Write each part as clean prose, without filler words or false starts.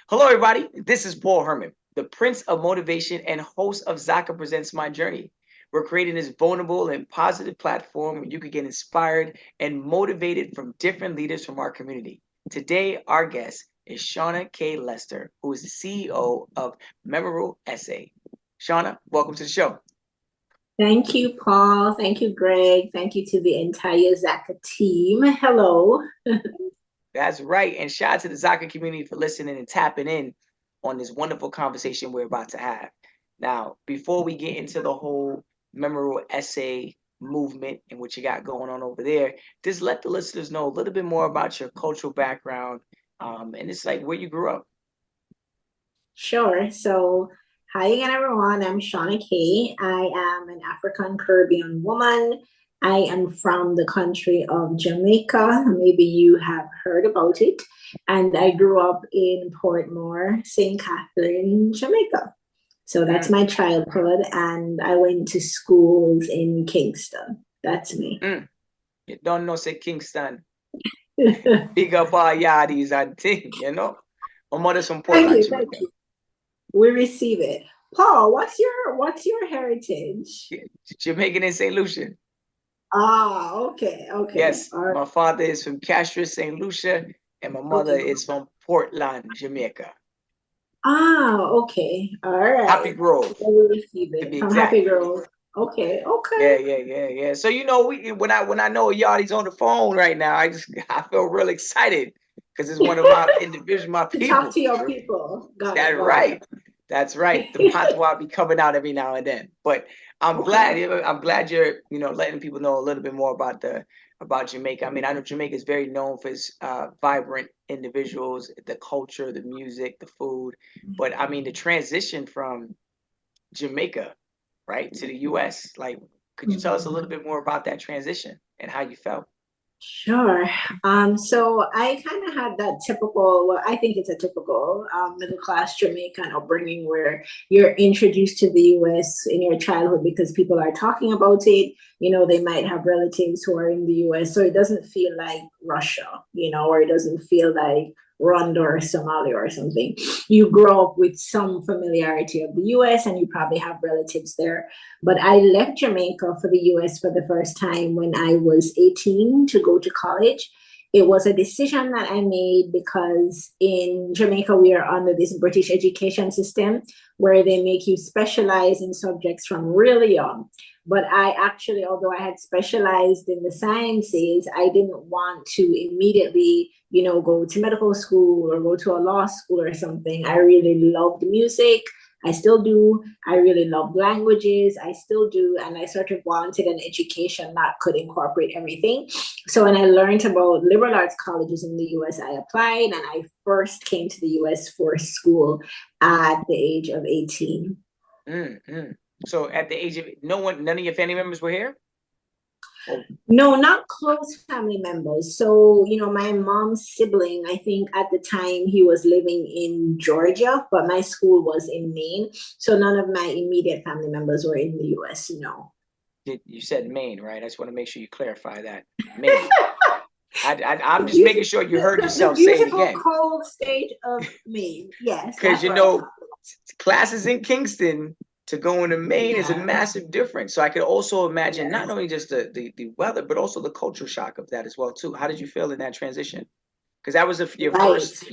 Hello, everybody. This is Paul Herman, the Prince of Motivation and host of Zaka Presents My Journey. We're creating this vulnerable and positive platform where you can get inspired and motivated from different leaders from our community. Today, our guest is Shawna Kaye Lester, who is the CEO of Memorable SA. Shawna, welcome to the show. Thank you, Paul. Thank you, Greg. Thank you to the entire Zaka team. Hello. That's right. And shout out to the Zaka community for listening and tapping in on this wonderful conversation we're about to have. Now, before we get into the whole memorable essay movement and what you got going on over there, just let the listeners know a little bit more about your cultural background. And it's like where you grew up. Sure. So, hi again, everyone. I'm Shawna Kaye. I am an African Caribbean woman. I am from the country of Jamaica. Maybe you have heard about it. And I grew up in Portmore, St. Catherine, Jamaica. So that's my childhood. And I went to schools in Kingston. That's me. You don't know, say Kingston. Big up our yardies and thing, you know? My mother's from Portland, Jamaica. Thank you. We receive it. Paul, what's your heritage? Jamaican and St. Lucia. Ah, okay. Yes, right. My father is from Castro, St. Lucia, and my mother is from Portland, Jamaica. Ah, okay. All right. Happy Grove. We'll receive it from Happy Grove. Okay. Yeah. So when I know Yardi's on the phone right now, I feel real excited because it's one of my individuals, my people. Talk to your people. That's right. That's right. The patois be coming out every now and then, but I'm glad you're letting people know a little bit more about Jamaica. I mean, I know Jamaica is very known for its vibrant individuals, the culture, the music, the food. But I mean, the transition from Jamaica, right, to the U.S. Like, could you tell us a little bit more about that transition and how you felt? Sure. So I kind of had that typical, I think it's a typical middle-class Jamaican upbringing where you're introduced to the US in your childhood because people are talking about it. They might have relatives who are in the US. So it doesn't feel like Russia, or it doesn't feel like Rwanda or Somalia or something. You grow up with some familiarity of the US and you probably have relatives there. But I left Jamaica for the US for the first time when I was 18 to go to college. It was a decision that I made because in Jamaica, we are under this British education system where they make you specialize in subjects from really young. But I actually, although I had specialized in the sciences, I didn't want to immediately, go to medical school or go to a law school or something. I really loved music. I still do. I really love languages. I still do. And I sort of wanted an education that could incorporate everything. So when I learned about liberal arts colleges in the US, I applied and I first came to the US for school at the age of 18. So at the age of none of your family members were here? No, not close family members. So, my mom's sibling, I think at the time he was living in Georgia, but my school was in Maine. So none of my immediate family members were in the US, no. You said Maine, right? I just want to make sure you clarify that. Maine. I'm just making sure you heard yourself say it again. Cold state of Maine, yes. Because, classes in Kingston to go into Maine is a massive difference. So I could also imagine not only just the weather, but also the culture shock of that as well, too. How did you feel in that transition? Because that was your first,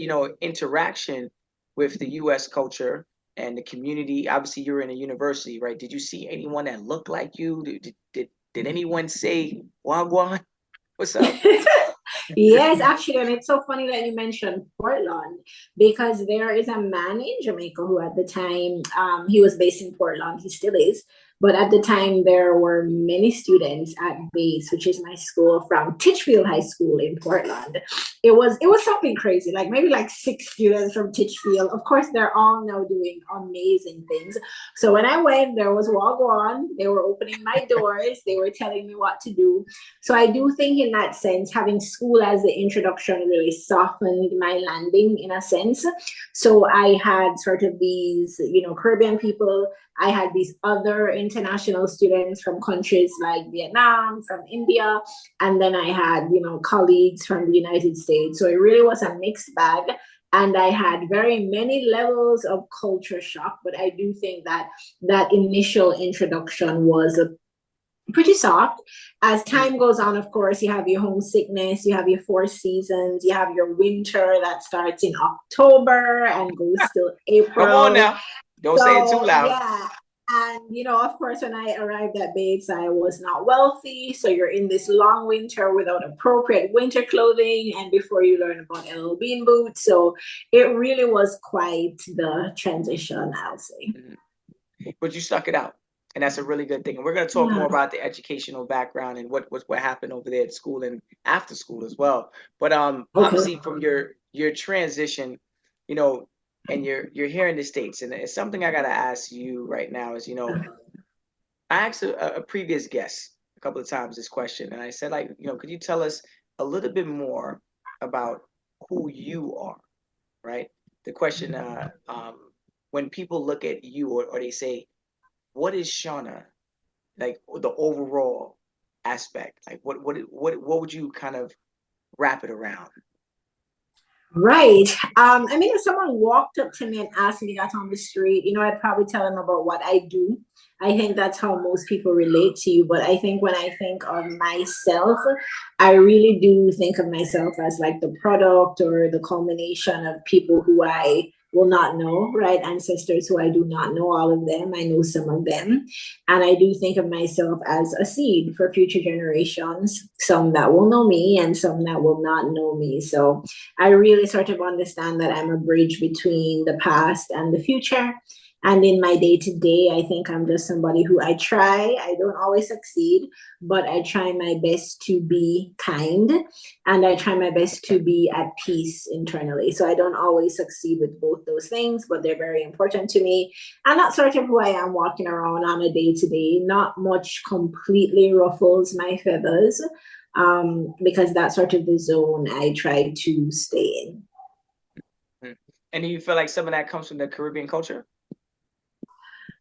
interaction with the U.S. culture and the community. Obviously, you're in a university, right? Did you see anyone that looked like you? Did anyone say, Wagwan? What's up? Yes, actually, and it's so funny that you mentioned Portland because there is a man in Jamaica who at the time, he was based in Portland, he still is, but at the time there were many students at base, which is my school, from Titchfield High School in Portland. It was something crazy, like maybe like 6 students from Titchfield. Of course, they're all now doing amazing things. So when I went, there was Wagwan. They were opening my doors. They were telling me what to do. So I do think in that sense, having school as the introduction really softened my landing in a sense. So I had sort of these, Caribbean people I had these other international students from countries like Vietnam, from India, and then I had, colleagues from the United States. So it really was a mixed bag. And I had very many levels of culture shock, but I do think that that initial introduction was pretty soft. As time goes on, of course, you have your homesickness, you have your four seasons, you have your winter that starts in October and goes till April. Come on now. Don't say it too loud. Yeah. And, of course, when I arrived at Bates, I was not wealthy. So you're in this long winter without appropriate winter clothing. And before you learn about LL Bean boots. So it really was quite the transition, I'll say. But you stuck it out. And that's a really good thing. And we're going to talk more about the educational background and what happened over there at school and after school as well. But obviously from your transition, and you're here in the States, and it's something I got to ask you right now is, I asked a previous guest a couple of times this question, and I said, could you tell us a little bit more about who you are, right? The question, when people look at you or they say, what is Shawna, like the overall aspect? Like what would you kind of wrap it around? Right. If someone walked up to me and asked me that on the street, I'd probably tell them about what I do. I think that's how most people relate to you. But I think when I think of myself, I really do think of myself as like the product or the culmination of people who I will not know, right? Ancestors who I do not know, all of them. I know some of them. And I do think of myself as a seed for future generations, some that will know me and some that will not know me. So I really sort of understand that I'm a bridge between the past and the future. And in my day-to-day, I think I'm just somebody who I don't always succeed, but I try my best to be kind and I try my best to be at peace internally. So I don't always succeed with both those things, but they're very important to me. And that's sort of who I am walking around on a day-to-day. Not much completely ruffles my feathers, because that's sort of the zone I try to stay in. And do you feel like some of that comes from the Caribbean culture?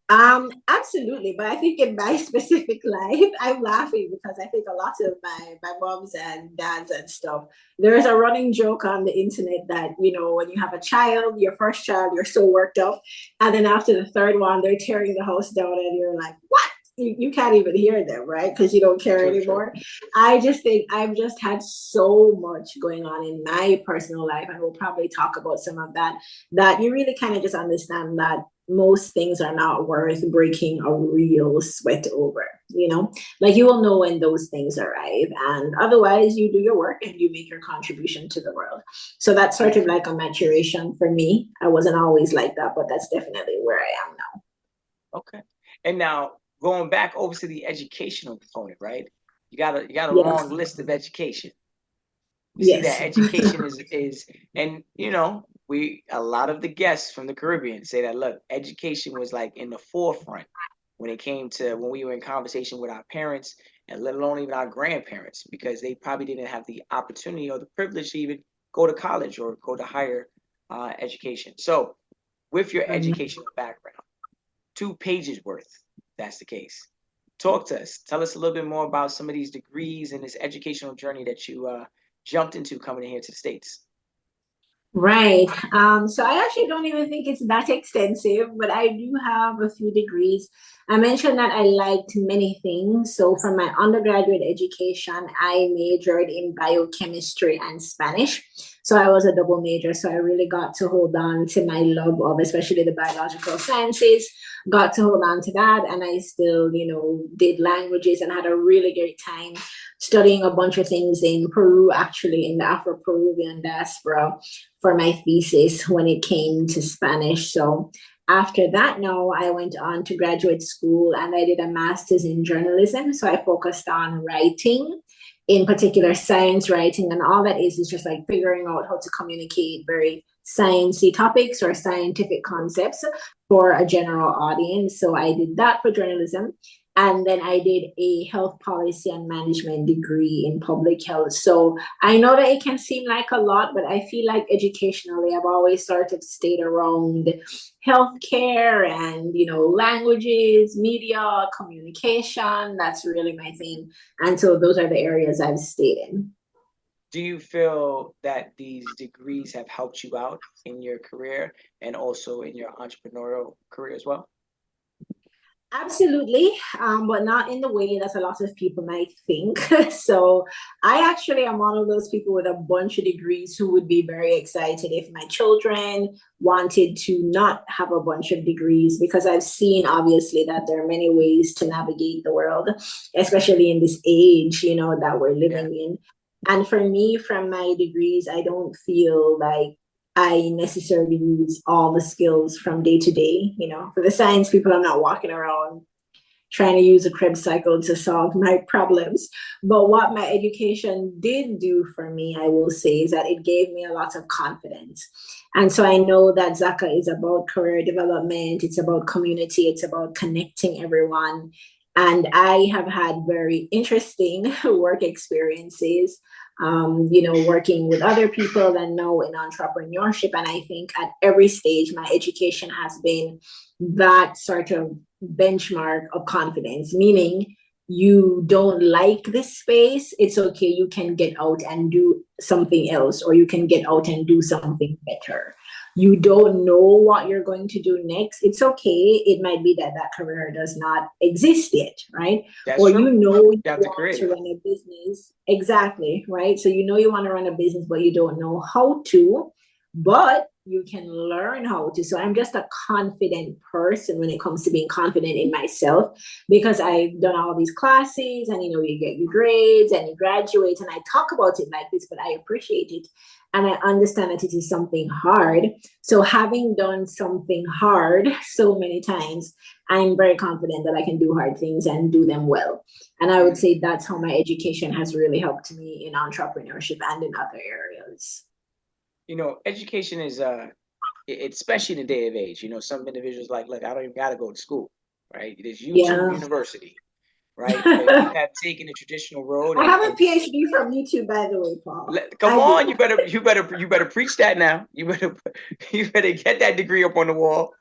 Absolutely. But I think in my specific life, I'm laughing because I think a lot of my moms and dads and stuff, there's a running joke on the internet that, when you have a child, your first child, you're so worked up. And then after the third one, they're tearing the house down and you're like, what? You can't even hear them, right? Because you don't care anymore. I just think I've just had so much going on in my personal life, and we'll probably talk about some of that you really kind of just understand that most things are not worth breaking a real sweat over, like you will know when those things arrive, and otherwise you do your work and you make your contribution to the world. So that's sort of like a maturation for me. I wasn't always like that, but that's definitely where I am now. Okay. And now going back over to the educational component, right? You got a long list of education. You see that education is and a lot of the guests from the Caribbean say that, look, education was like in the forefront when it came to when we were in conversation with our parents and let alone even our grandparents, because they probably didn't have the opportunity or the privilege to even go to college or go to higher education. So with your educational background, 2 pages worth, that's the case. Talk to us. Tell us a little bit more about some of these degrees and this educational journey that you jumped into coming in here to the States. Right. So I actually don't even think it's that extensive, but I do have a few degrees. I mentioned that I liked many things. So for my undergraduate education, I majored in biochemistry and Spanish. So I was a double major. So I really got to hold on to my love of especially the biological sciences, got to hold on to that. And I still, did languages and had a really great time studying a bunch of things in Peru, actually in the Afro-Peruvian diaspora for my thesis when it came to Spanish. So after that, now I went on to graduate school and I did a master's in journalism. So I focused on writing, in particular science writing, and all that is just like figuring out how to communicate very sciencey topics or scientific concepts for a general audience. So I did that for journalism. And then I did a health policy and management degree in public health. So I know that it can seem like a lot, but I feel like educationally, I've always sort of stayed around healthcare and, languages, media, communication. That's really my thing. And so those are the areas I've stayed in. Do you feel that these degrees have helped you out in your career and also in your entrepreneurial career as well? Absolutely, but not in the way that a lot of people might think. So I actually am one of those people with a bunch of degrees who would be very excited if my children wanted to not have a bunch of degrees, because I've seen obviously that there are many ways to navigate the world, especially in this age, that we're Yeah. living in. And for me, from my degrees, I don't feel like I necessarily use all the skills from day to day. For the science people, I'm not walking around trying to use a Krebs cycle to solve my problems. But what my education did do for me, I will say, is that it gave me a lot of confidence. And so I know that Zaka is about career development, it's about community, it's about connecting everyone. And I have had very interesting work experiences, working with other people and now in entrepreneurship. And I think at every stage, my education has been that sort of benchmark of confidence, meaning you don't like this space, it's okay, you can get out and do something else, or you can get out and do something better. You don't know what you're going to do next, it's okay, it might be that that career does not exist yet, right? That's Or you true. know you You have to want create to it. run a business, exactly, right? So you know you want to run a business but you don't know how to, but you can learn how to. So I'm just a confident person when it comes to being confident in myself, because I've done all these classes and you get your grades and you graduate, and I talk about it like this, but I appreciate it. And I understand that it is something hard. So having done something hard so many times, I'm very confident that I can do hard things and do them well. And I would Mhm. say that's how my education has really helped me in entrepreneurship and in other areas. Education is especially in the day of age. Some individuals like, look, I don't even gotta go to school, right? There's YouTube Yeah. University, right? If you have taken the traditional road I and have a PhD from YouTube, by the way, Paul. come I on, do. you better preach that now. You better get that degree up on the wall.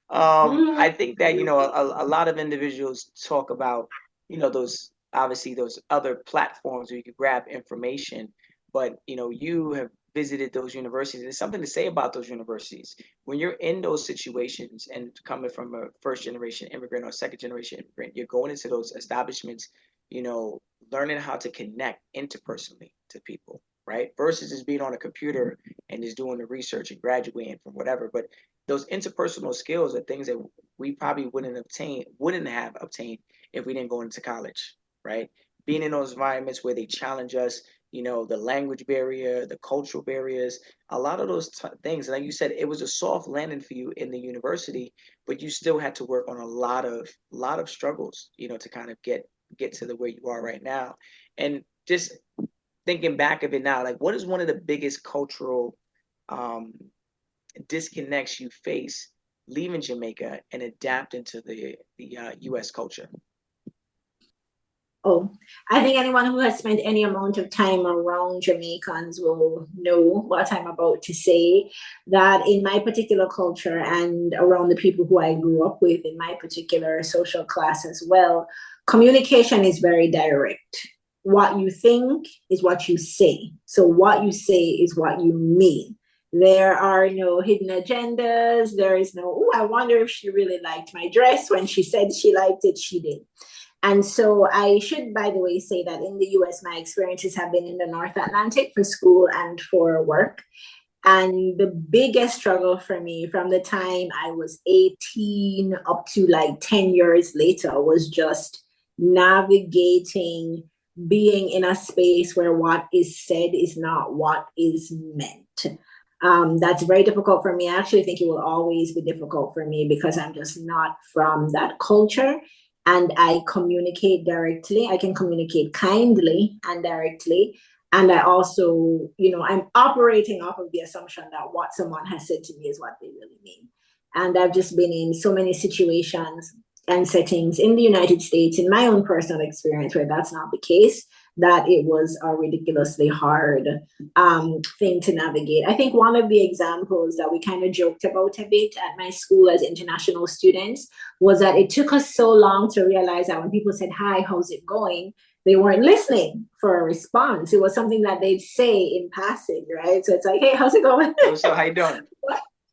I Mhm. think that a lot of individuals talk about those obviously those other platforms where you can grab information, but you have visited those universities. There's something to say about those universities when you're in those situations and coming from a first generation immigrant or second generation immigrant. You're going into those establishments, you know, learning how to connect interpersonally to people, right? Versus just being on a computer and just doing the research and graduating from whatever. But those interpersonal skills are things that we probably wouldn't have obtained if we didn't go into college, right? Being in those environments where they challenge us, the language barrier, the cultural barriers, a lot of those things. Like you said, it was a soft landing for you in the university, but you still had to work on a lot of struggles, to kind of get to the where you are right now. And just thinking back of it now, like what is one of the biggest cultural um, disconnects you face leaving Jamaica and adapting to the U.S. culture? Oh, I think anyone who has spent any amount of time around Jamaicans will know what I'm about to say. That in my particular culture and around the people who I grew up with in my particular social class as well, communication is very direct. What you think is what you say. So, what you say is what you mean. There are no hidden agendas. There is no, oh, I wonder if she really liked my dress. When she said she liked it, she did. And so I should, by the way, say that in the US, my experiences have been in the North Atlantic for school and for work. And the biggest struggle for me from the time I was 18 up to like 10 years later was just navigating being in a space where what is said is not what is meant. That's very difficult for me. I actually think it will always be difficult for me because I'm just not from that culture. And I communicate directly. I can communicate kindly and directly. And I also, I'm operating off of the assumption that what someone has said to me is what they really mean. And I've just been in so many situations and settings in the United States, in my own personal experience, where that's not the case, that it was a ridiculously hard thing to navigate. I think one of the examples that we kind of joked about a bit at my school as international students was that it took us so long to realize that when people said, "Hi, how's it going?" they weren't listening for a response. It was something that they'd say in passing, right? So it's like, "Hey, how's it going?" So how you doing?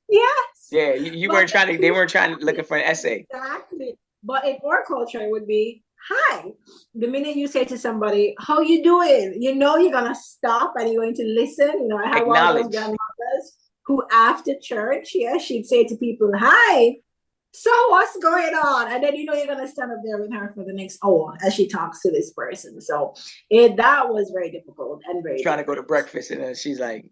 Yes. Yeah, you weren't trying to, they weren't trying to looking for an essay. Exactly. But in our culture, it would be, "Hi." The minute you say to somebody, "How you doing?" You know you're gonna stop and you're going to listen. You know, I have one of those Acknowledge. grandmothers who after church, yeah, she'd say to people, "Hi, so what's going on?" And then you know you're gonna stand up there with her for the next hour as she talks to this person. So that was very difficult and very Trying to go to different. breakfast and then she's like,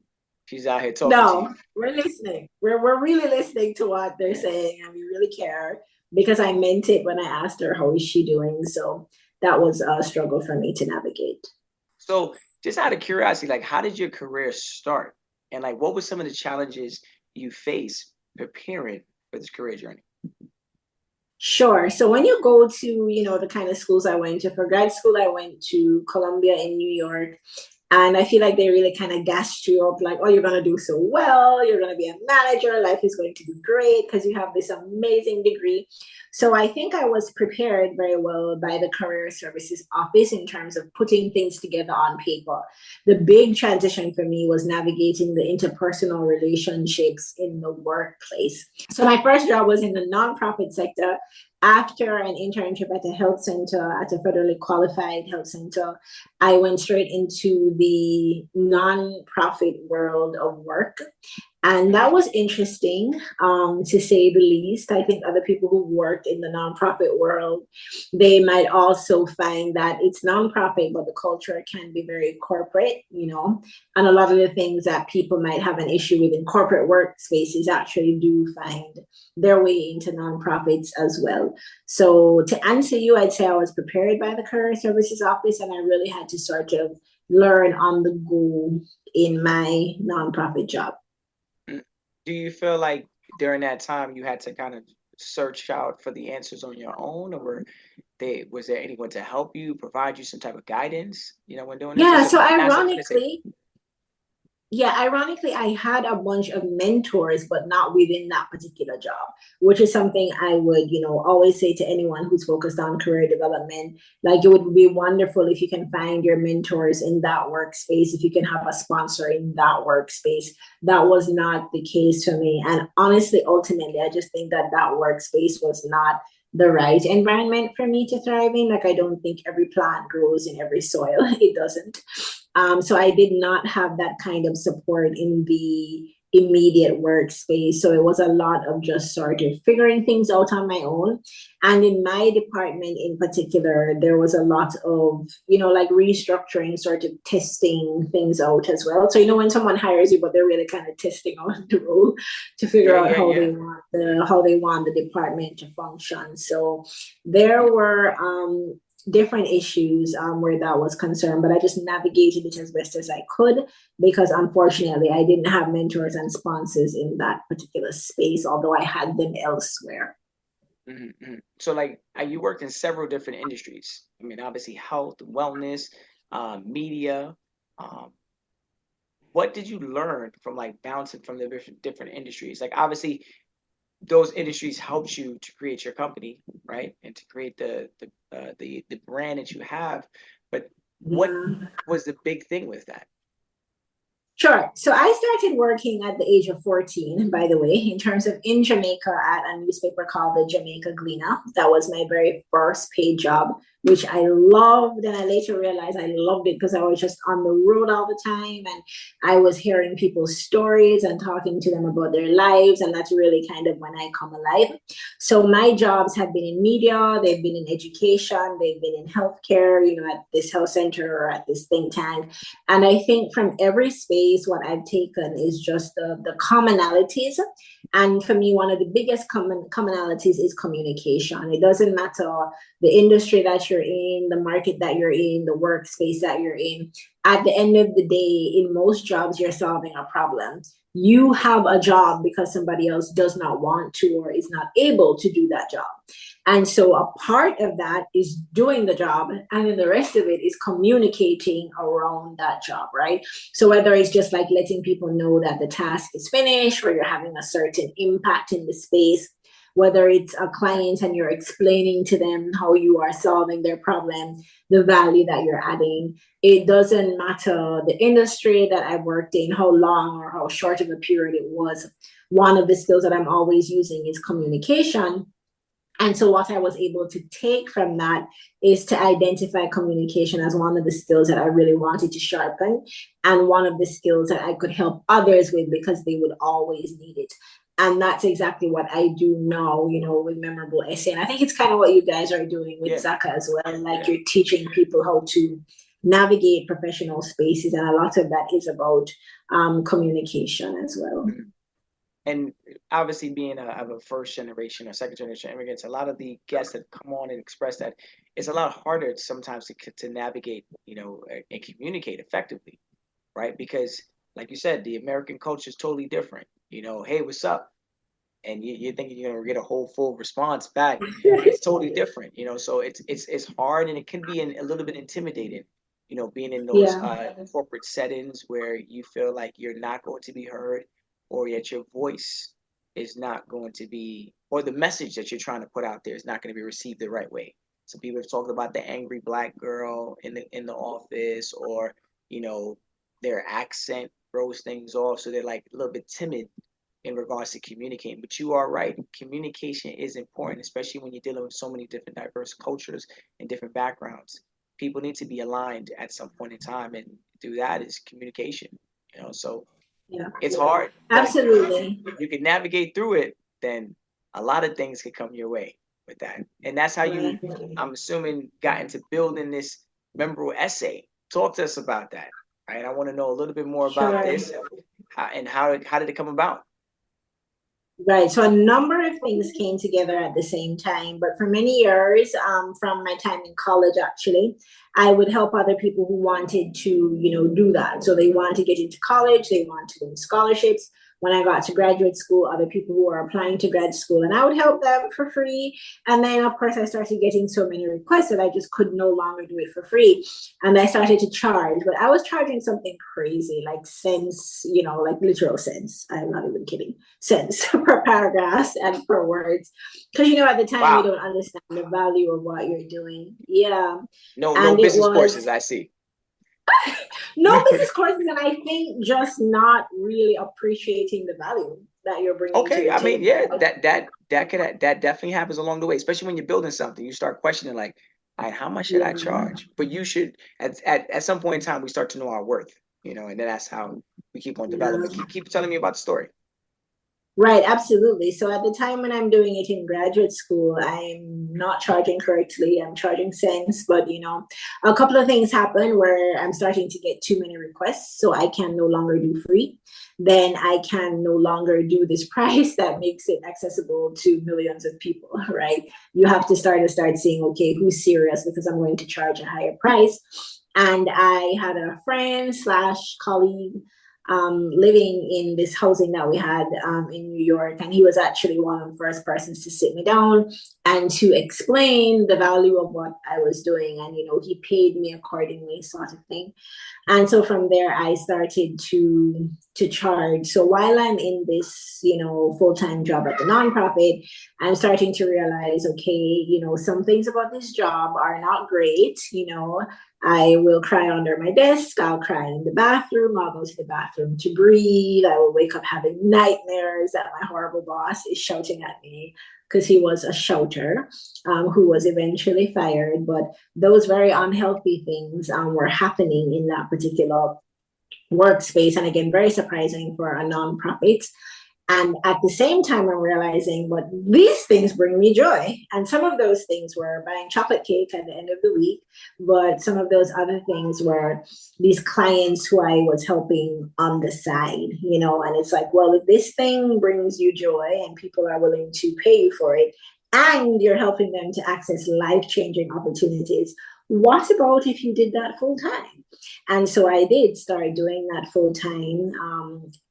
she's out here talking to No, you. we're listening. We're really listening to what they're saying, and we really care, because I meant it when I asked her how is she doing. So that was a struggle for me to navigate. So just out of curiosity, like how did your career start? And like what were some of the challenges you faced preparing for this career journey? Sure. So when you go to, the kind of schools I went to, for grad school, I went to Columbia in New York. And I feel like they really kind of gassed you up, like, "Oh, you're going to do so well. You're going to be a manager. Life is going to be great because you have this amazing degree." So I think I was prepared very well by the Career Services Office in terms of putting things together on paper. The big transition for me was navigating the interpersonal relationships in the workplace. So my first job was in the nonprofit sector. After an internship at a health center, at a federally qualified health center, I went straight into the nonprofit world of work. And that was interesting, to say the least. I think other people who worked in the nonprofit world, they might also find that it's nonprofit, but the culture can be very corporate, and a lot of the things that people might have an issue with in corporate workspaces actually do find their way into nonprofits as well. So to answer you, I'd say I was prepared by the Career Services Office, and I really had to sort of learn on the go in my nonprofit job. Do you feel like during that time you had to kind of search out for the answers on your own, or was there anyone to help you, provide you some type of guidance, when doing this? Yeah, It's a so massive undertaking. ironically, I had a bunch of mentors, but not within that particular job, which is something I would, always say to anyone who's focused on career development. Like, it would be wonderful if you can find your mentors in that workspace, if you can have a sponsor in that workspace. That was not the case for me. And honestly, ultimately, I just think that workspace was not the right environment for me to thrive in. Like, I don't think every plant grows in every soil. It doesn't. So I did not have that kind of support in the immediate workspace. So it was a lot of just sort of figuring things out on my own. And in my department in particular, there was a lot of, like restructuring, sort of testing things out as well. So, when someone hires you, but they're really kind of testing out the role to figure out how they want the department to function. So there were different issues where that was concerned, but I just navigated it as best as I could, because unfortunately I didn't have mentors and sponsors in that particular space, although I had them elsewhere. Mm-hmm. So like you worked in several different industries. I mean, obviously health, wellness, media. What did you learn from like bouncing from the different industries? Like obviously those industries helped you to create your company, right? And to create the brand that you have. But what was the big thing with that? Sure. So I started working at the age of 14, by the way, in terms of in Jamaica at a newspaper called the Jamaica Gleaner. That was my very first paid job, which I loved. And I later realized I loved it because I was just on the road all the time. And I was hearing people's stories and talking to them about their lives. And that's really kind of when I come alive. So my jobs have been in media, they've been in education, they've been in healthcare, at this health center or at this think tank. And I think from every space, what I've taken is just the commonalities. And for me, one of the biggest commonalities is communication. It doesn't matter the industry that you're in, the market that you're in, the workspace that you're in, at the end of the day, in most jobs, you're solving a problem. You have a job because somebody else does not want to or is not able to do that job. And so a part of that is doing the job, and then the rest of it is communicating around that job, right? So whether it's just like letting people know that the task is finished, or you're having a certain impact in the space, whether it's a client and you're explaining to them how you are solving their problem, the value that you're adding. It doesn't matter the industry that I worked in, how long or how short of a period it was. One of the skills that I'm always using is communication. And so what I was able to take from that is to identify communication as one of the skills that I really wanted to sharpen, and one of the skills that I could help others with because they would always need it. And that's exactly what I do now, with Memorable Essay. And I think it's kind of what you guys are doing with Zaka as well. Like, you're teaching people how to navigate professional spaces. And a lot of that is about communication as well. Mm-hmm. And obviously, being a first generation or second generation immigrants, a lot of the guests that come on and express that it's a lot harder sometimes to navigate, and communicate effectively, right? Because, like you said, the American culture is totally different. Hey, what's up? And you're thinking you're gonna get a whole full response back. It's totally different, So it's hard, and it can be a little bit intimidating, being in those corporate settings where you feel like you're not going to be heard, or yet your voice is not going to be, or the message that you're trying to put out there is not going to be received the right way. So people have talked about the angry Black girl in the office, or their accent throws things off, so they're like a little bit timid in regards to communicating. But you are right, communication is important, especially when you're dealing with so many different diverse cultures and different backgrounds. People need to be aligned at some point in time, and through that is communication. So it's hard. Absolutely. If you can navigate through it, then a lot of things could come your way with that. And that's how you, I'm assuming, got into building this memorable essay. Talk to us about that. Right? I want to know a little bit more about this, and how did it come about? Right. So a number of things came together at the same time. But for many years, from my time in college, actually, I would help other people who wanted to, do that. So they wanted to get into college, they wanted to win scholarships. When I got to graduate school, other people who were applying to grad school, and I would help them for free. And then, of course, I started getting so many requests that I just could no longer do it for free. And I started to charge, but I was charging something crazy, like cents, like literal cents. I'm not even kidding. Cents per paragraph and per words. Because, at the time, you don't understand the value of what you're doing. Yeah. No business courses, I see. No business courses, and I think just not really appreciating the value that you're bringing. Okay, I mean, yeah, that definitely happens along the way, especially when you're building something. You start questioning, like, all right, how much should I charge? But you should, at some point in time, we start to know our worth, and then that's how we keep on developing. Keep telling me about the story. Right, absolutely. So at the time when I'm doing it in graduate school, I'm not charging correctly. I'm charging cents, but a couple of things happen where I'm starting to get too many requests, so I can no longer do free. Then I can no longer do this price that makes it accessible to millions of people, right? You have to start seeing, okay, who's serious, because I'm going to charge a higher price. And I had a friend / colleague living in this housing that we had in New York. And he was actually one of the first persons to sit me down and to explain the value of what I was doing. And, he paid me accordingly, sort of thing. And so from there, I started to charge. So while I'm in this, full-time job at the nonprofit, I'm starting to realize, okay, some things about this job are not great. I will cry under my desk. I'll cry in the bathroom. I'll go to the bathroom to breathe. I will wake up having nightmares that my horrible boss is shouting at me, because he was a shouter who was eventually fired. But those very unhealthy things were happening in that particular workspace. And again, very surprising for a nonprofit. And at the same time, I'm realizing, but these things bring me joy. And some of those things were buying chocolate cake at the end of the week. But some of those other things were these clients who I was helping on the side, and it's like, well, if this thing brings you joy and people are willing to pay you for it, and you're helping them to access life-changing opportunities. What about if you did that full time? And so I did start doing that full time.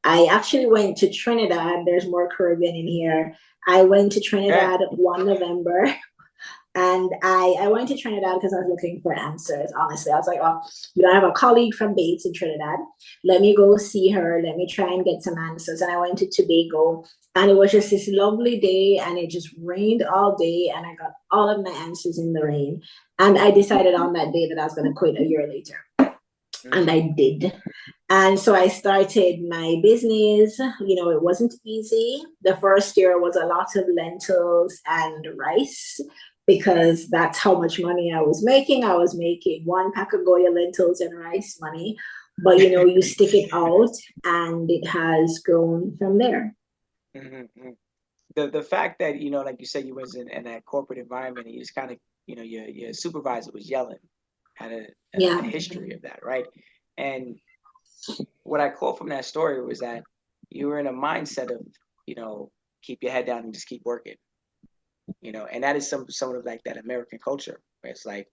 I actually went to Trinidad. There's more Caribbean in here. I went to Okay. Trinidad one November. And I went to Trinidad because I was looking for answers, honestly. I was like, oh, I have a colleague from Bates in Trinidad. Let me go see her. Let me try and get some answers. And I went to Tobago, and it was just this lovely day, and it just rained all day, and I got all of my answers in the rain. And I decided on that day that I was going to quit a year later. And I did. And so I started my business. It wasn't easy. The first year was a lot of lentils and rice because that's how much money I was making. I was making one pack of Goya lentils and rice money. But, you stick it out and it has grown from there. The fact that, like you said, you was in that corporate environment and you just kind of, your supervisor was yelling, had a Yeah. history of that, right? And what I caught from that story was that you were in a mindset of, keep your head down and just keep working, and that is some of like that American culture where it's like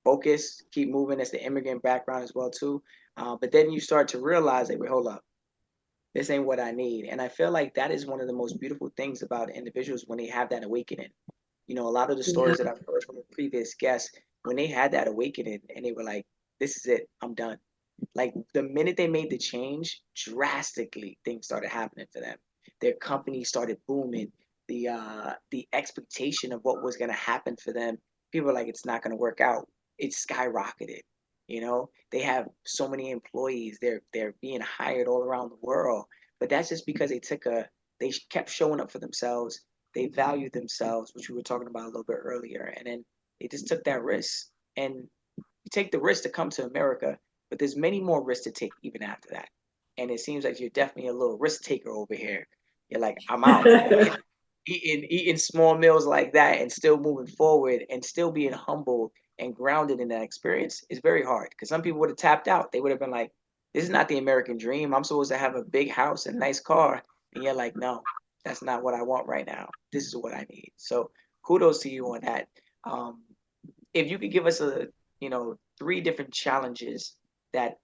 focus, keep moving. That's the immigrant background as well too. But then you start to realize that, wait, hold up, this ain't what I need. And I feel like that is one of the most beautiful things about individuals when they have that awakening. A lot of the Yeah. stories that I've heard from the previous guests, when they had that awakening and they were like, this is it, I'm done. Like the minute they made the change, drastically things started happening for them. Their company started booming. The expectation of what was going to happen for them, people were like, it's not going to work out. It skyrocketed. They have so many employees. They're being hired all around the world. But that's just because they kept showing up for themselves. They valued themselves, which we were talking about a little bit earlier, and then they just took that risk. And you take the risk to come to America, but there's many more risks to take even after that. And it seems like you're definitely a little risk taker over here. You're like, I'm out. Eating small meals like that and still moving forward and still being humble and grounded in that experience is very hard. Because some people would have tapped out. They would have been like, this is not the American dream. I'm supposed to have a big house and nice car. And you're like, no, that's not what I want right now. This is what I need. So kudos to you on that. If you could give us three different challenges that,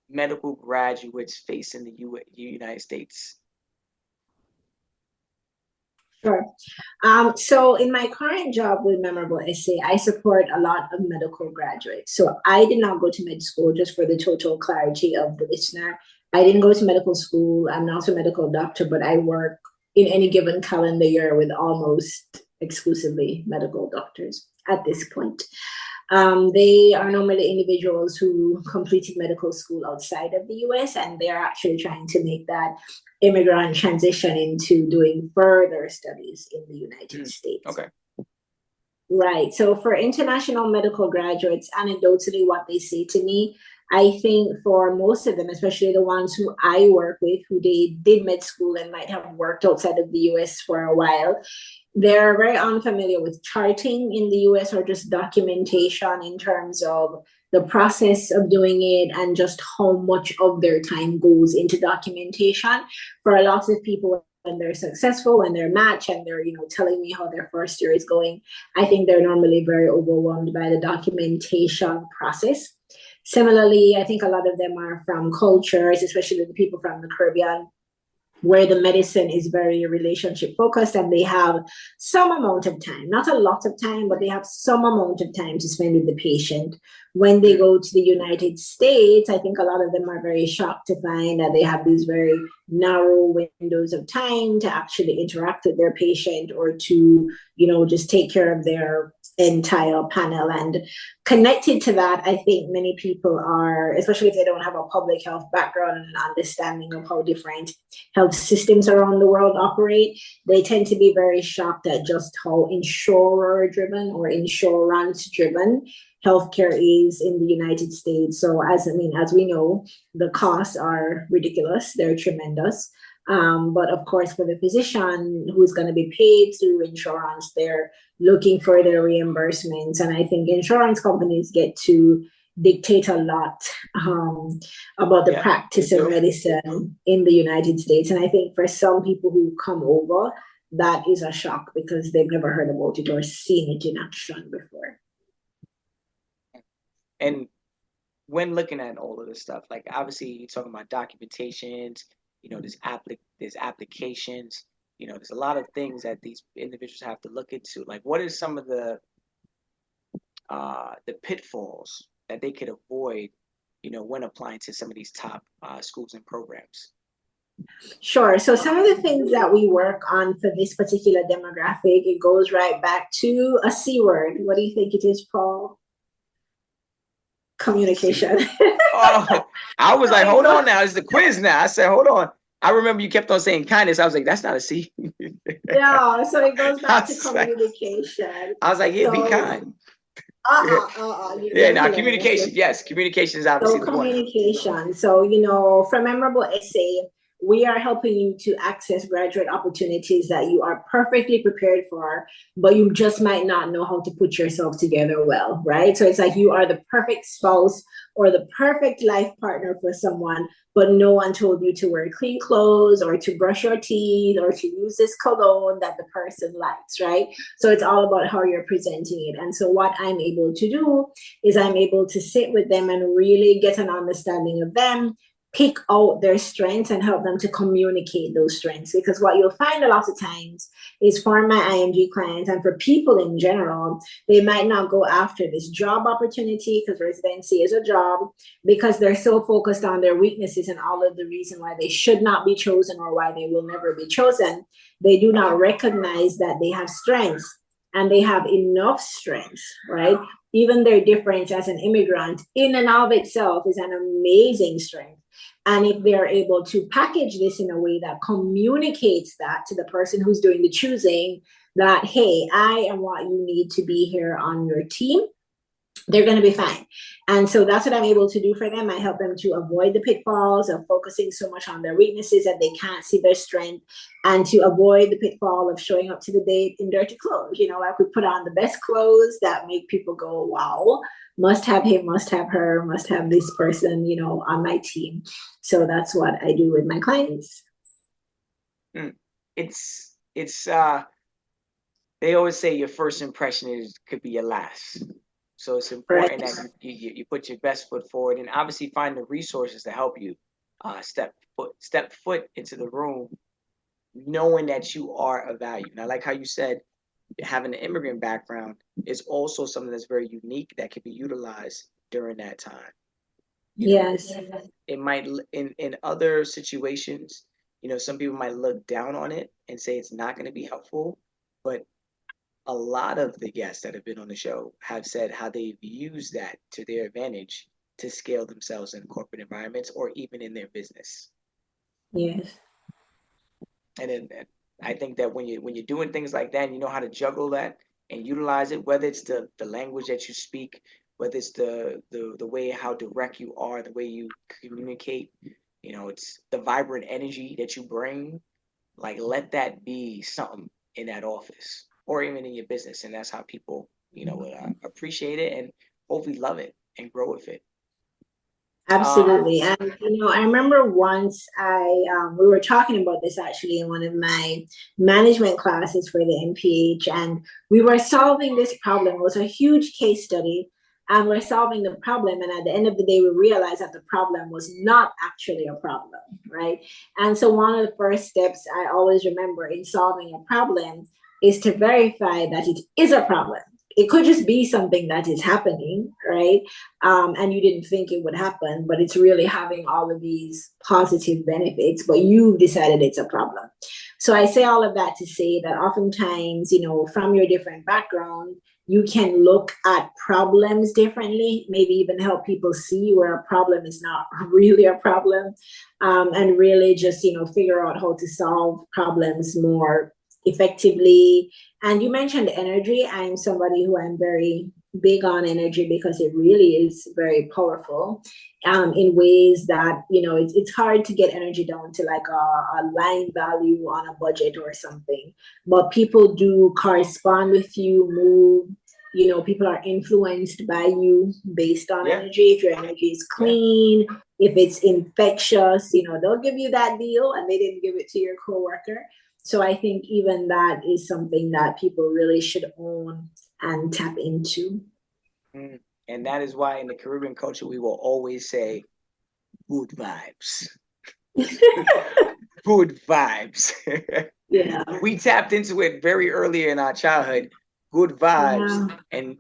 medical graduates face in the United States. Sure. So in my current job with Memorable Essay, I support a lot of medical graduates. So I did not go to med school, just for the total clarity of the listener. I didn't go to medical school. I'm not a medical doctor, but I work in any given calendar year with almost exclusively medical doctors at this point. They are normally individuals who completed medical school outside of the US, and they are actually trying to make that immigrant transition into doing further studies in the United States. Okay. Right. So for international medical graduates, anecdotally, what they say to me, I think for most of them, especially the ones who I work with, who they did med school and might have worked outside of the US for a while, they're very unfamiliar with charting in the US or just documentation in terms of the process of doing it and just how much of their time goes into documentation. For a lot of people, when they're successful, when they're matched and they're, telling me how their first year is going, I think they're normally very overwhelmed by the documentation process. Similarly, I think a lot of them are from cultures, especially the people from the Caribbean, where the medicine is very relationship focused and they have some amount of time, not a lot of time, but they have some amount of time to spend with the patient. When they go to the United States, I think a lot of them are very shocked to find that they have these very narrow windows of time to actually interact with their patient or to, just take care of their entire panel. And connected to that, I think many people are, especially if they don't have a public health background and an understanding of how different health systems around the world operate, they tend to be very shocked at just how insurer driven or insurance driven healthcare is in the United States. So as we know, the costs are ridiculous. They're tremendous. But of course, for the physician who's going to be paid through insurance, they're looking for their reimbursements. And I think insurance companies get to dictate a lot about the practice of medicine in the United States. And I think for some people who come over, that is a shock because they've never heard about it or seen it in action before. And when looking at all of this stuff, like obviously you're talking about documentations, there's applications, there's a lot of things that these individuals have to look into. Like, what are some of the pitfalls that they could avoid, when applying to some of these top schools and programs? Sure. So some of the things that we work on for this particular demographic, it goes right back to a C word. What do you think it is, Paul? Communication. Oh, I was like, hold on now. It's the quiz now. I said, hold on. I remember you kept on saying kindness. I was like, that's not a C. Yeah, so it goes back to communication. I was like, yeah, be kind. Now communication. Yes, communication is obviously the one. Communication. So, from Memorable Essay, we are helping you to access graduate opportunities that you are perfectly prepared for, but you just might not know how to put yourself together well, right? So it's like you are the perfect spouse or the perfect life partner for someone, but no one told you to wear clean clothes or to brush your teeth or to use this cologne that the person likes, right? So it's all about how you're presenting it. And so what I'm able to do is I'm able to sit with them and really get an understanding of them, pick out their strengths and help them to communicate those strengths. Because what you'll find a lot of times is for my IMG clients and for people in general, they might not go after this job opportunity because residency is a job because they're so focused on their weaknesses and all of the reason why they should not be chosen or why they will never be chosen. They do not recognize that they have strengths and they have enough strengths, right? Even their difference as an immigrant in and of itself is an amazing strength. And if they're able to package this in a way that communicates that to the person who's doing the choosing, that, hey, I am what you need to be here on your team, they're going to be fine. And so that's what I'm able to do for them. I help them to avoid the pitfalls of focusing so much on their weaknesses that they can't see their strength, and to avoid the pitfall of showing up to the date in dirty clothes. Like we put on the best clothes that make people go, wow, must have him, must have her, must have this person, on my team. So that's what I do with my clients. It's they always say your first impression could be your last. So it's important that you put your best foot forward and obviously find the resources to help you step foot into the room, knowing that you are of value. Now, like how you said, having an immigrant background is also something that's very unique that can be utilized during that time. Yes. It might, in other situations, some people might look down on it and say it's not going to be helpful, but a lot of the guests that have been on the show have said how they've used that to their advantage to scale themselves in corporate environments or even in their business. Yes. And then I think that when you're doing things like that, and you know how to juggle that and utilize it, whether it's the language that you speak, whether it's the way how direct you are, the way you communicate, it's the vibrant energy that you bring, like let that be something in that office or even in your business. And that's how people, would appreciate it and hopefully love it and grow with it. Absolutely. And, I remember once we were talking about this actually in one of my management classes for the MPH, and we were solving this problem. It was a huge case study, and we're solving the problem. And at the end of the day, we realized that the problem was not actually a problem, right? And so one of the first steps I always remember in solving a problem is to verify that it is a problem. It could just be something that is happening, right? And you didn't think it would happen, but it's really having all of these positive benefits, but you've decided it's a problem. So I say all of that to say that oftentimes, from your different background, you can look at problems differently, maybe even help people see where a problem is not really a problem, and really just, figure out how to solve problems more effectively. And you mentioned energy. I'm somebody who I'm very big on energy because it really is very powerful in ways that, it's hard to get energy down to like a line value on a budget or something. But people do correspond with you, move. People are influenced by you based on energy. If your energy is clean, if it's infectious, they'll give you that deal and they didn't give it to your coworker. So I think even that is something that people really should own and tap into. Mm. And that is why in the Caribbean culture, we will always say good vibes. Good vibes. Yeah. We tapped into it very early in our childhood. Good vibes. Yeah. And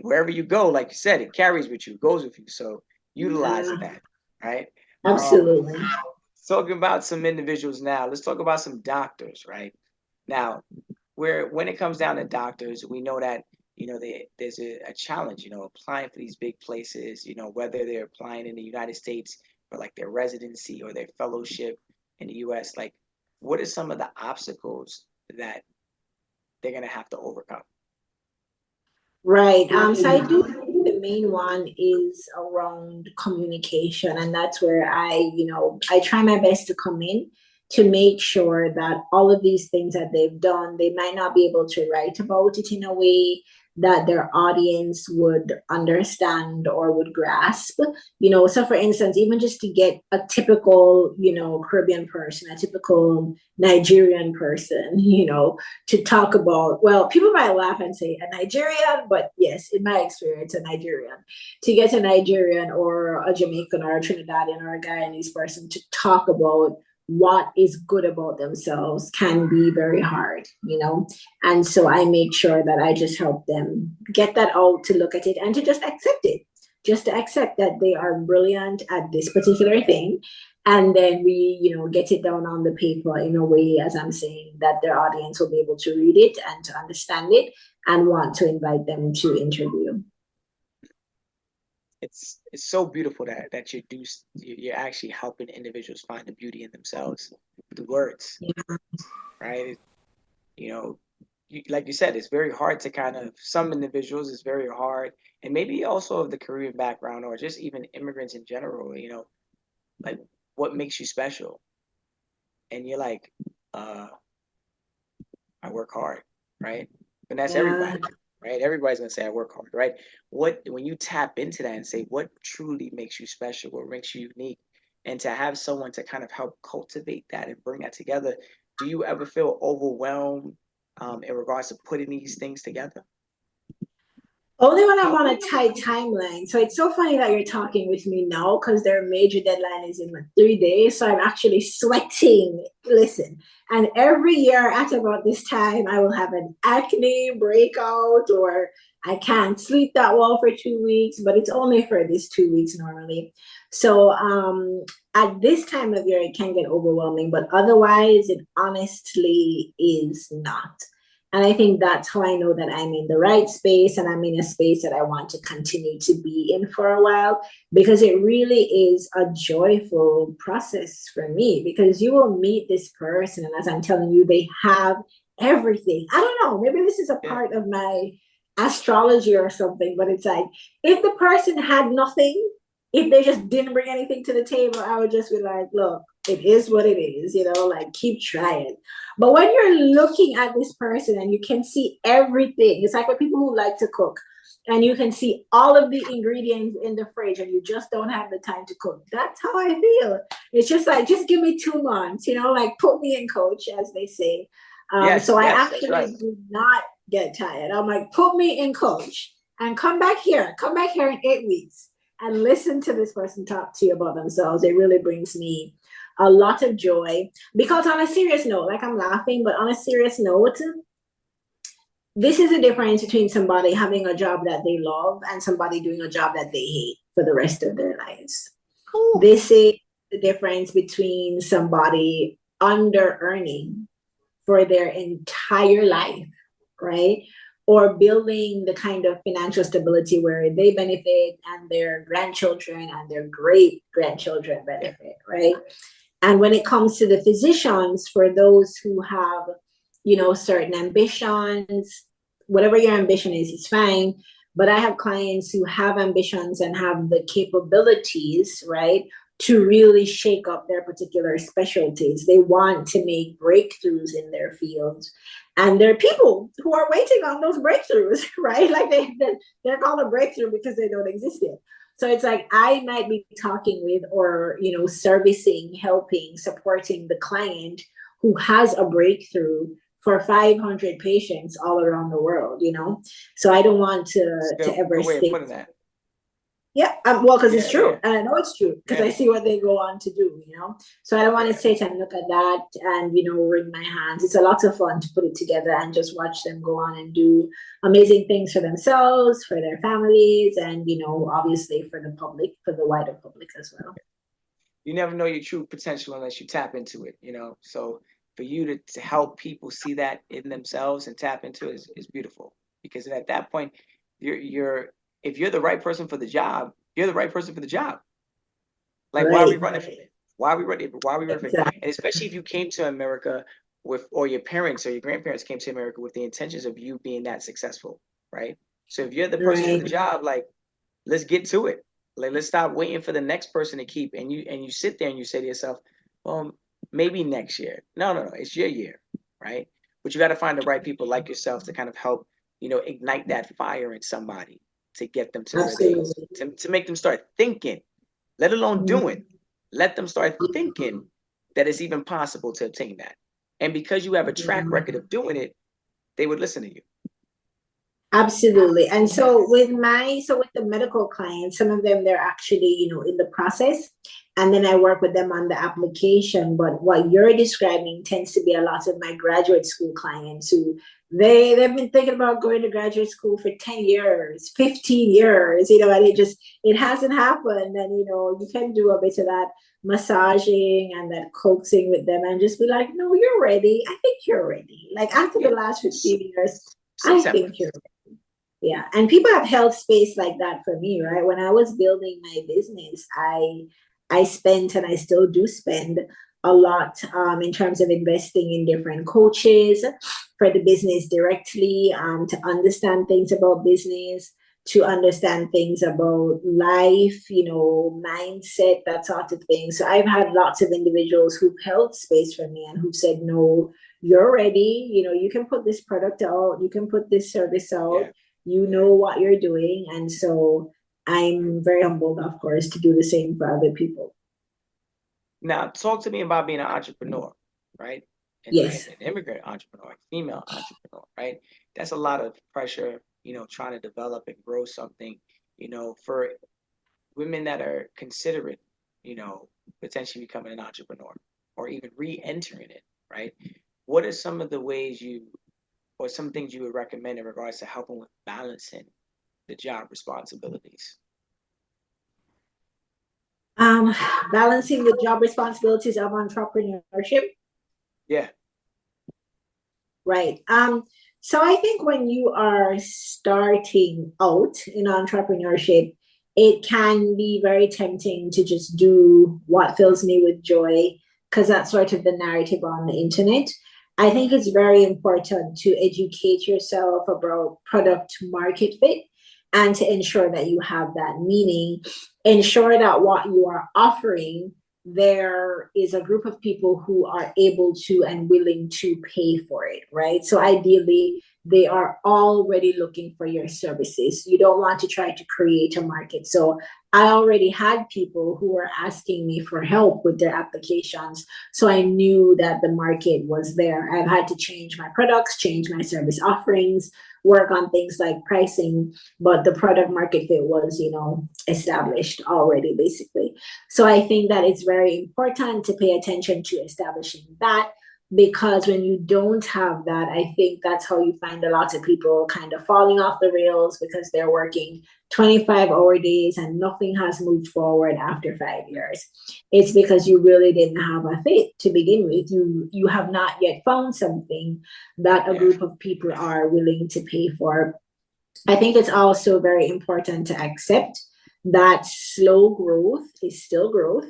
wherever you go, like you said, it carries with you, goes with you. So utilizing Yeah. that, right? Absolutely. Talking about some individuals now, let's talk about some doctors, right? Now, where when it comes down to doctors, we know that there's a challenge, applying for these big places, whether they're applying in the United States for like their residency or their fellowship in the US. Like, what are some of the obstacles that they're gonna have to overcome? Right. So I do think the main one is around communication, and that's where I try my best to come in to make sure that all of these things that they've done, they might not be able to write about it in a way that their audience would understand or would grasp. So for instance, even just to get a typical, Caribbean person, a typical Nigerian person, to talk about, well, people might laugh and say a Nigerian, but yes, in my experience, a Nigerian. To get a Nigerian or a Jamaican or a Trinidadian or a Guyanese person to talk about what is good about themselves can be very hard. And so I make sure that I just help them get that out, to look at it and to just accept it, just to accept that they are brilliant at this particular thing. And then we, get it down on the paper in a way, as I'm saying, that their audience will be able to read it and to understand it and want to invite them to interview. It's so beautiful that you're actually helping individuals find the beauty in themselves through words, Yeah. right? You know, like you said, it's very hard to kind of, some individuals, it's very hard, and maybe also of the Korean background or just even immigrants in general, like what makes you special? And you're like, uh, I work hard, right? And that's Yeah. everybody, right? Everybody's gonna say I work hard, right? When you tap into that and say what truly makes you special, what makes you unique, and to have someone to kind of help cultivate that and bring that together, do you ever feel overwhelmed in regards to putting these things together? Only when I'm on a tight timeline. So it's so funny that you're talking with me now because their major deadline is in like 3 days. So I'm actually sweating. Listen, and every year at about this time, I will have an acne breakout or I can't sleep that well for 2 weeks, but it's only for these 2 weeks normally. So at this time of year, it can get overwhelming, but otherwise, it honestly is not. And I think that's how I know that I'm in the right space and I'm in a space that I want to continue to be in for a while, because it really is a joyful process for me, because you will meet this person. And as I'm telling you, they have everything. I don't know, maybe this is a Yeah. part of my astrology or something, but it's like if the person had nothing, if they just didn't bring anything to the table, I would just be like, look, it is what it is, like keep trying. But when you're looking at this person and you can see everything, it's like with people who like to cook and you can see all of the ingredients in the fridge and you just don't have the time to cook. That's how I feel. It's just like, just give me 2 months, like put me in, coach, as they say. Yes, So I yes, that's right. actually do not get tired. I'm like, put me in, coach, and come back here in 8 weeks and listen to this person talk to you about themselves. It really brings me a lot of joy, because on a serious note, like I'm laughing, but on a serious note, this is the difference between somebody having a job that they love and somebody doing a job that they hate for the rest of their lives. Ooh. This is the difference between somebody under earning for their entire life, right? Or building the kind of financial stability where they benefit and their grandchildren and their great grandchildren benefit, right? And when it comes to the physicians, for those who have, certain ambitions, whatever your ambition is, it's fine. But I have clients who have ambitions and have the capabilities, right, to really shake up their particular specialties. They want to make breakthroughs in their fields. And there are people who are waiting on those breakthroughs, right? Like they're called a breakthrough because they don't exist yet. So it's like I might be talking with or, servicing, helping, supporting the client who has a breakthrough for 500 patients all around the world, you know? So I don't want to ever good way of say, putting that. yeah, well, because it's Yeah, true. yeah, And I know it's true because I yeah, see what they go on to do, you know? So I don't want to yeah. sit and look at that and, you know, wring my hands. It's a lot of fun to put it together and just watch them go on and do amazing things for themselves, for their families, and, you know, obviously for the public, for the wider public as well. You never know your true potential unless you tap into it, you know? So for you to help people see that in themselves and tap into it is beautiful. Because at that point, you're if you're the right person for the job, you're the right person for the job. Like, why are we Right. running from it? Why are we running? Why are we running from it? Exactly. And especially if you came to America with, or your parents or your grandparents came to America with the intentions of you being that successful, right? So if you're the person for the Right. job, like, let's get to it. Like, let's stop waiting for the next person to keep. And you sit there and you say to yourself, well, maybe next year. No, no, no. It's your year, right? But you got to find the right people like yourself to kind of help, you know, ignite that fire in somebody to get them to where they Absolutely. to make them start thinking, let alone doing. Let them start thinking that it's even possible to obtain that. And because you have a track Mhm. record of doing it, they would listen to you. Absolutely. And so with the medical clients, some of them they're actually, you know, in the process. And then I work with them on the application. But what you're describing tends to be a lot of my graduate school clients who they've been thinking about going to graduate school for 10 years, 15 years, you know, and it hasn't happened. And you know, you can do a bit of that massaging and that coaxing with them and just be like, no, you're ready. I think you're ready. Like after Yeah. the last 15 years, I September. think you're yeah. And people have held space like that for me, right? When I was building my business, I spent and I still do spend a lot in terms of investing in different coaches for the business directly, to understand things about business, to understand things about life, you know, mindset, that sort of thing. So I've had lots of individuals who've held space for me and who've said, no, you're ready. You know, you can put this product out, you can put this service out, Yeah. you know what you're doing. And so I'm very humbled, of course, to do the same for other people. Now, talk to me about being an entrepreneur, right? And Yes. an immigrant entrepreneur, female entrepreneur, right? That's a lot of pressure, you know, trying to develop and grow something, you know, for women that are considering, you know, potentially becoming an entrepreneur or even re-entering it, right? What are some of the ways or some things you would recommend in regards to helping with balancing the job responsibilities? Um, Balancing the job responsibilities of entrepreneurship. Yeah, Right. So I think when you are starting out in entrepreneurship, it can be very tempting to just do what fills me with joy, because that's sort of the narrative on the internet. I think it's very important to educate yourself about product market fit and to ensure that you have that, meaning ensure that what you are offering, there is a group of people who are able to and willing to pay for it, right? So ideally, they are already looking for your services. You don't want to try to create a market. So I already had people who were asking me for help with their applications. So I knew that the market was there. I've had to change my products, change my service offerings, work on things like pricing, but the product market fit was, you know, established already, basically. So I think that it's very important to pay attention to establishing that, because when you don't have that, I think that's how you find a lot of people kind of falling off the rails because they're working 25-hour days and nothing has moved forward after 5 years. It's because you really didn't have a fit to begin with. You have not yet found something that a yeah, group of people are willing to pay for. I think it's also very important to accept that slow growth is still growth.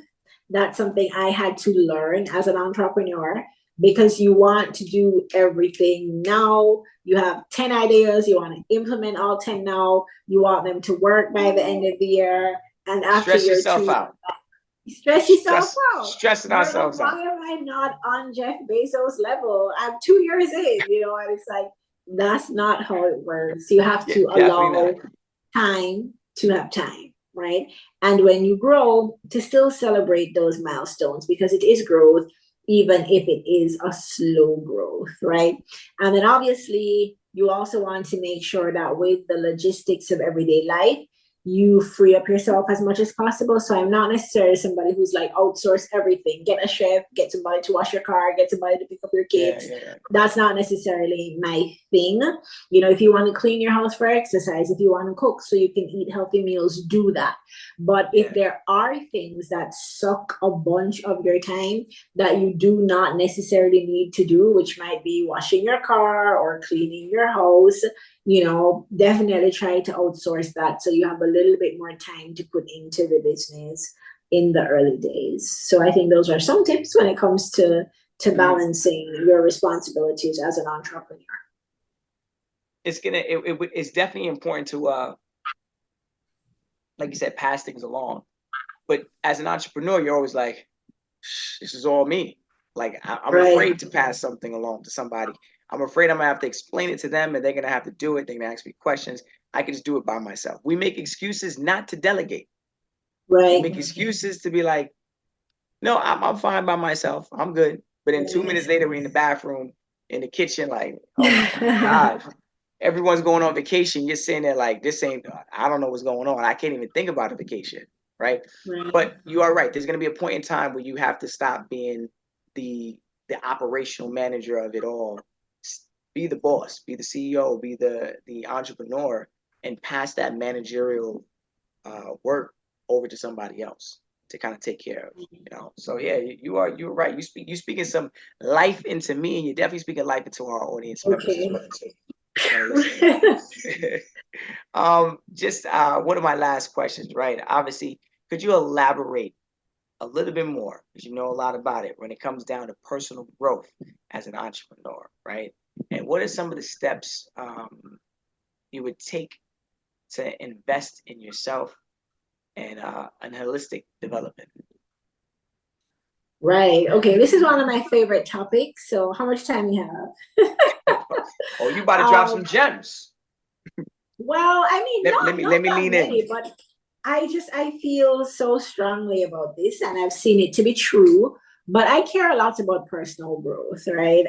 That's something I had to learn as an entrepreneur, because you want to do everything now. You have 10 ideas, you want to implement all 10 now, you want them to work by the end of the year. And after stress year yourself two, out. you stress yourself out. Stressing You're like, ourselves why out. am I not on Jeff Bezos' level? I'm 2 years in, you know, and it's like, that's not how it works. You have Yeah, to definitely not. allow time to have time, right? And when you grow, to still celebrate those milestones, because it is growth. even if it is a slow growth, right? And then obviously, you also want to make sure that with the logistics of everyday life, you free up yourself as much as possible. So I'm not necessarily somebody who's like outsource everything, get a chef, get somebody to wash your car, get somebody to pick up your kids. That's not necessarily my thing. You know, if you want to clean your house for exercise, if you want to cook so you can eat healthy meals, do that. But if there are things that suck a bunch of your time that you do not necessarily need to do, which might be washing your car or cleaning your house, you know, definitely try to outsource that so you have a little bit more time to put into the business in the early days. So I think those are some tips when it comes to balancing your responsibilities as an entrepreneur. It's definitely important to like you said, pass things along. But as an entrepreneur, you're always like, this is all me. Like I'm afraid to pass something along to somebody. I'm afraid I'm gonna have to explain it to them and they're gonna have to do it. They're gonna ask me questions. I can just do it by myself. We make excuses not to delegate. Right. We make excuses to be like, no, I'm fine by myself. I'm good. But then 2 minutes later, we're in the bathroom, in the kitchen, like, oh my God. Everyone's going on vacation. You're sitting there like, this ain't, I don't know what's going on. I can't even think about a vacation, right? But you are right. There's going to be a point in time where you have to stop being the operational manager of it all. Be the boss, be the CEO, be the entrepreneur, and pass that managerial work over to somebody else to kind of take care of, you know. So yeah, you're right. You speaking some life into me, and you're definitely speaking life into our audience members as well too. Just one of my last questions, right? Obviously, could you elaborate a little bit more, because you know a lot about it, when it comes down to personal growth as an entrepreneur, right? And what are some of the steps you would take to invest in yourself and holistic development? Right. Okay. This is one of my favorite topics. So how much time you have? Oh, you about to drop some gems. Well, I mean, let me lean in. But I feel so strongly about this, and I've seen it to be true. But I care a lot about personal growth, right?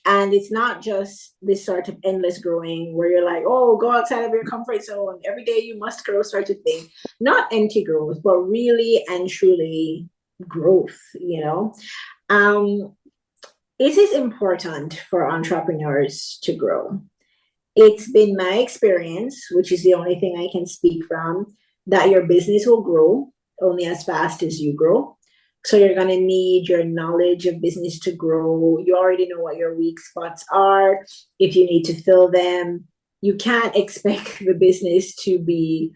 And it's not just this sort of endless growing where you're like, oh, go outside of your comfort zone. Every day you must grow, sort of thing. Not empty growth, but really and truly growth, you know. It is important for entrepreneurs to grow. It's been my experience, which is the only thing I can speak from, that your business will grow only as fast as you grow. So you're going to need your knowledge of business to grow. You already know what your weak spots are. If you need to fill them, you can't expect the business to be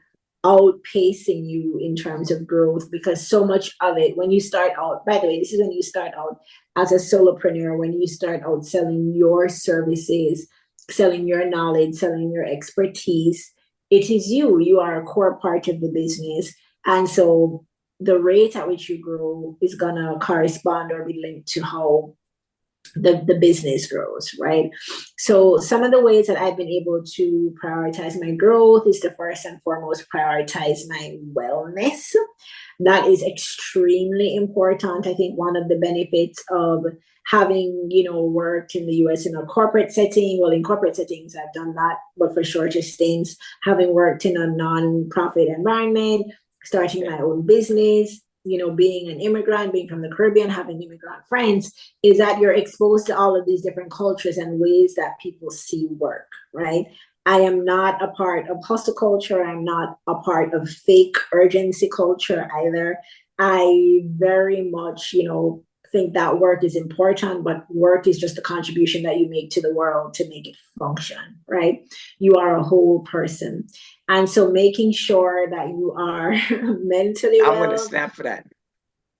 outpacing you in terms of growth, because so much of it, when you start out, by the way, this is when you start out as a solopreneur, when you start out selling your services, selling your knowledge, selling your expertise, it is you are a core part of the business. And so the rate at which you grow is going to correspond or be linked to how the business grows, right? So some of the ways that I've been able to prioritize my growth is to first and foremost prioritize my wellness. That is extremely important. I think one of the benefits of having, worked in the US in a corporate setting, well, in corporate settings, I've done that, but for shorter stints, having worked in a non-profit environment, starting my own business, being an immigrant, being from the Caribbean, having immigrant friends, is that you're exposed to all of these different cultures and ways that people see work, right? I am not a part of hustle culture. I'm not a part of fake urgency culture either. I very much, think that work is important, but work is just a contribution that you make to the world to make it function, right? You are a whole person. And so making sure that you are mentally well. I'm going to snap for that.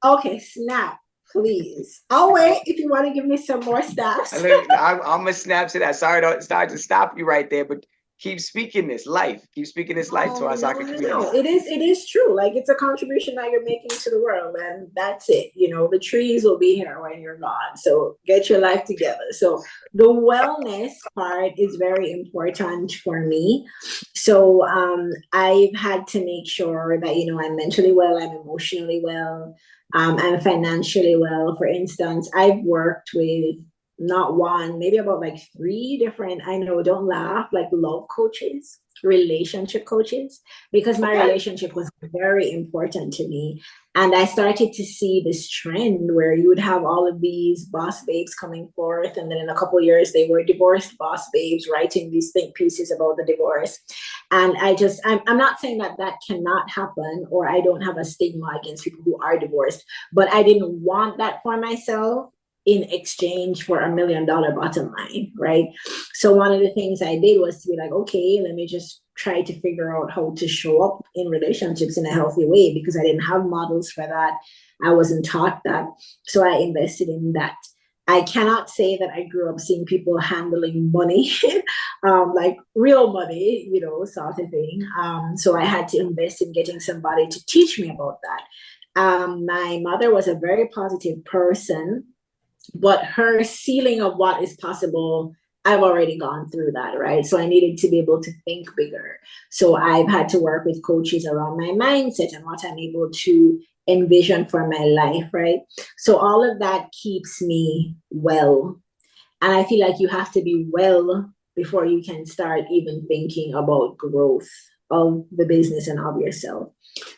Okay, snap, please. I'll wait if you want to give me some more snaps. I'm going to snap to that. Sorry to stop you right there, but keep speaking this life. Keep speaking this life to our Zaka community. No, it is true. Like, it's a contribution that you're making to the world, and that's it. The trees will be here when you're gone. So get your life together. So the wellness part is very important for me. So I've had to make sure that I'm mentally well, I'm emotionally well. I'm financially well. For instance, I've worked with not one, maybe about like three different, I know, don't laugh, like love coaches, relationship coaches, because my Okay. relationship was very important to me. And I started to see this trend where you would have all of these boss babes coming forth, and then in a couple of years, they were divorced boss babes writing these think pieces about the divorce. And I'm not saying that that cannot happen, or I don't have a stigma against people who are divorced, but I didn't want that for myself in exchange for $1 million bottom line, right? So one of the things I did was to be like, okay, let me just try to figure out how to show up in relationships in a healthy way, because I didn't have models for that. I wasn't taught that. So I invested in that. I cannot say that I grew up seeing people handling money, like real money, sort of thing. So I had to invest in getting somebody to teach me about that. My mother was a very positive person, but her ceiling of what is possible, I've already gone through that, right? So I needed to be able to think bigger. So I've had to work with coaches around my mindset and what I'm able to envision for my life, right? So all of that keeps me well. And I feel like you have to be well before you can start even thinking about growth of the business and of yourself.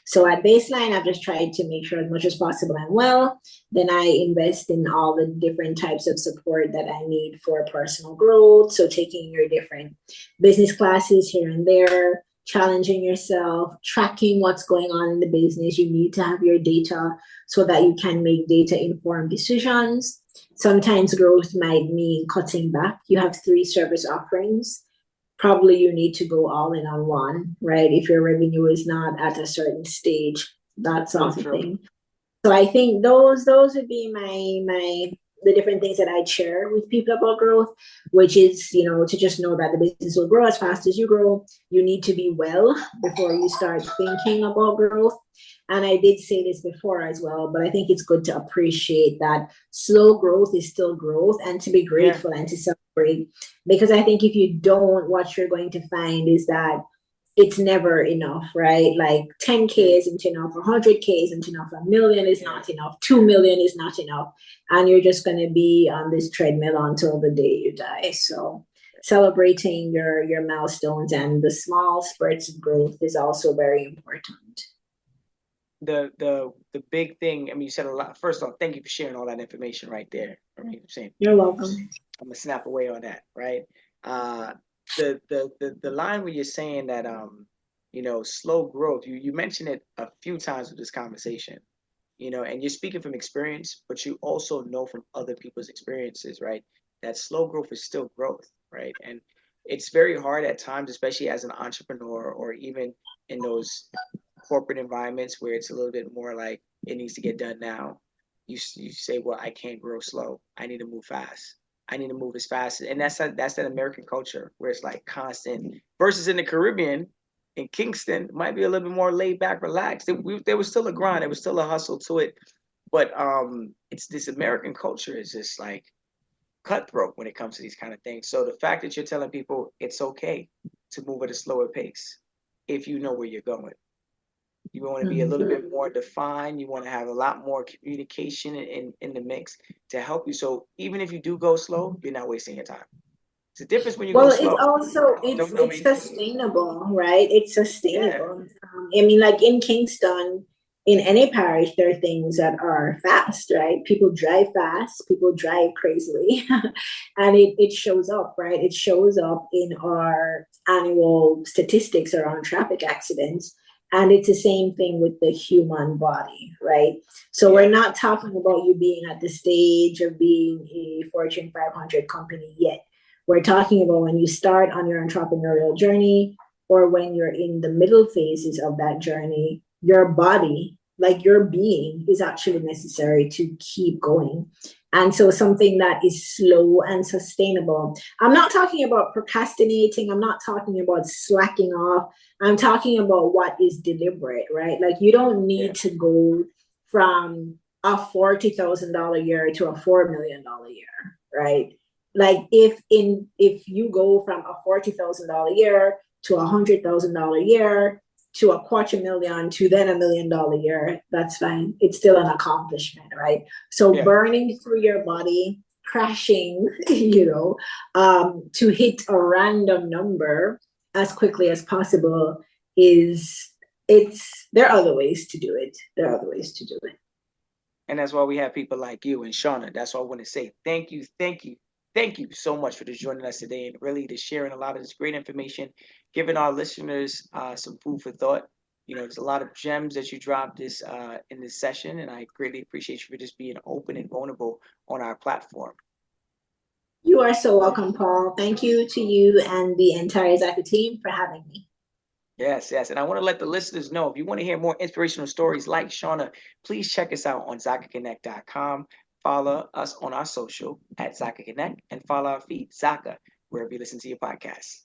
So at baseline, I've just tried to make sure as much as possible I'm well. Then I invest in all the different types of support that I need for personal growth. So taking your different business classes here and there, challenging yourself, tracking what's going on in the business. You need to have your data so that you can make data informed decisions. Sometimes growth might mean cutting back. You have 3 service offerings. Probably you need to go all in on one, right? If your revenue is not at a certain stage, that So sort of true. thing. So I think those would be my the different things that I'd share with people about growth, which is, to just know that the business will grow as fast as you grow. You need to be well before you start thinking about growth. And I did say this before as well, but I think it's good to appreciate that slow growth is still growth, and to be Yeah. grateful and to celebrate. Because I think if you don't, what you're going to find is that it's never enough, right? Like 10K Mm, isn't enough, 100K isn't enough, 1 million is yeah. not enough, 2 million is not enough. And you're just going to be on this treadmill until the day you die. So celebrating your milestones and the small spurts of growth is also very important. The big thing, I mean, you said a lot. First off, thank you for sharing all that information right there. I mean, I'm saying You're welcome. I'm gonna snap away on that, right? Uh, the line where you're saying that slow growth. You mentioned it a few times with this conversation, and you're speaking from experience, but you also know from other people's experiences, right? That slow growth is still growth, right? And it's very hard at times, especially as an entrepreneur or even in those corporate environments where it's a little bit more like it needs to get done now. You say, well, I can't grow slow. I need to move fast. I need to move as fast. And that's that American culture where it's like constant versus in the Caribbean, in Kingston, it might be a little bit more laid back, relaxed. There was still a grind, there was still a hustle to it. But it's this American culture is just like cutthroat when it comes to these kind of things. So the fact that you're telling people it's okay to move at a slower pace if you know where you're going. You want to be a little Mhm. bit more defined. You want to have a lot more communication in the mix to help you. So even if you do go slow, you're not wasting your time. It's a difference when you go Well, it's slow. also Don't know it's me. sustainable, right? It's Yeah. sustainable. I mean, like in Kingston, in any parish, there are things that are fast, right? People drive fast, people drive crazily, and it shows up, right? It shows up in our annual statistics around traffic accidents. And it's the same thing with the human body, right? So we're Yeah. not talking about you being at the stage of being a Fortune 500 company yet. We're talking about when you start on your entrepreneurial journey, or when you're in the middle phases of that journey, your body, like your being, is actually necessary to keep going. And so something that is slow and sustainable. I'm not talking about procrastinating. I'm not talking about slacking off. I'm talking about what is deliberate, right? Like you don't Yeah. need to go from a $40,000 year to a $4 million year, right? Like if you go from a $40,000 year to $100,000 year, to a 250,000 to then $1 million a year, that's fine. It's still an accomplishment, right? So Yeah. burning through your body, crashing, to hit a random number as quickly as possible there are other ways to do it. There are other ways to do it. And that's why we have people like you and Shawna. That's why I want to say thank you so much for just joining us today and really to sharing a lot of this great information, giving our listeners some food for thought. There's a lot of gems that you dropped in this session, and I greatly appreciate you for just being open and vulnerable on our platform. You are so welcome, Paul. Thank you to you and the entire Zaka team for having me. Yes. And I want to let the listeners know, if you want to hear more inspirational stories like Shawna, please check us out on ZakaConnect.com. Follow us on our social at Zaka Connect and follow our feed, Zaka, wherever you listen to your podcasts.